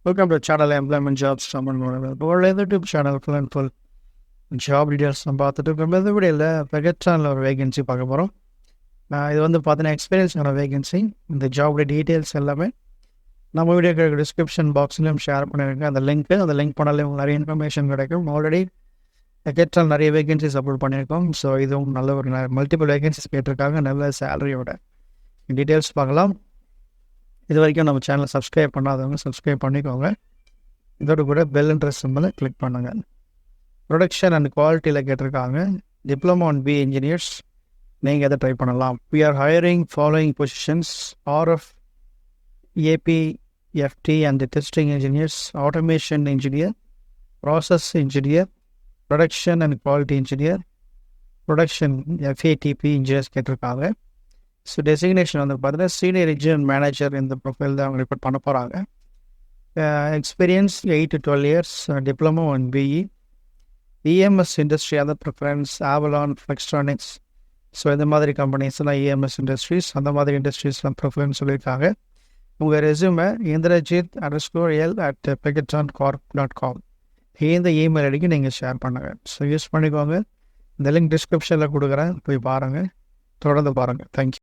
Welcome to channel Employment Jobs. ஒரு YouTube channel full and full job details நம்ம பார்த்துட்டு இருக்கோம். இந்த வீடியோவில் பெகட்ரானில் ஒரு வேகன்சி பார்க்க போகிறோம். இது வந்து பார்த்தீங்கன்னா எக்ஸ்பீரியன்ஸான வேகன்சி. இந்த ஜாபுடைய டீட்டெயில்ஸ் எல்லாமே நம்ம வீடியோ டிஸ்கிரிப்ஷன் பாக்ஸ்லையும் ஷேர் பண்ணியிருக்கேன். அந்த லிங்க் பண்ணாலே உங்களுக்கு நிறைய இன்ஃபர்மேஷன் கிடைக்கும். ஆல்ரெடி பெகட்ரான் நிறைய வேகன்சிஸ் அப்லோட் பண்ணியிருக்கோம். ஸோ இதுவும் நல்ல ஒரு மல்டிபிள் வேகன்சிஸ் கேட்டிருக்காங்க, நல்ல சேலரியோட டீட்டெயில்ஸ் பார்க்கலாம். இது வரைக்கும் நம்ம சேனலை சப்ஸ்கிரைப் பண்ணாதவங்க சப்ஸ்கிரைப் பண்ணிக்கோங்க. இதோட கூட பெல்ன்ற சிம்பலை கிளிக் பண்ணுங்கள். ப்ரொடக்ஷன் அண்ட் குவாலிட்டியில் கேட்டிருக்காங்க. டிப்ளமோ அண்ட் B.E.Engineers நீங்கள் எதை ட்ரை பண்ணலாம். We are hiring following positions: RF, AP, FT and testing engineers, automation engineer, process engineer, production and quality engineer, production FATP engineers கேட்டிருக்காங்க. ஸோ டெசிக்னேஷன் வந்து பார்த்தீங்கன்னா senior engineer manager இந்த profile தான் அவங்க report பண்ண போகிறாங்க. Experience 8 to 12 years, diploma and BE, EMS industry அந்த preference, ஆவலான், ஃப்ளெக்ஸ்ட்ரானிக்ஸ். So இந்த மாதிரி கம்பெனிஸ்லாம் EMS இண்டஸ்ட்ரீஸ், அந்த மாதிரி இண்டஸ்ட்ரீஸ்லாம் ப்ரிஃபரன்ஸ் சொல்லியிருக்காங்க. உங்கள் ரெஸ்யூமை indrajit_l@pegatroncorp.com இந்த இமெயில் ஐடிக்கு நீங்கள் ஷேர் பண்ணுங்கள். ஸோ யூஸ் பண்ணிக்கோங்க. இந்த லிங்க் டிஸ்கிரிப்ஷனில் கொடுக்குறேன், போய் பாருங்கள், தொடர்ந்து பாருங்கள். தேங்க்யூ.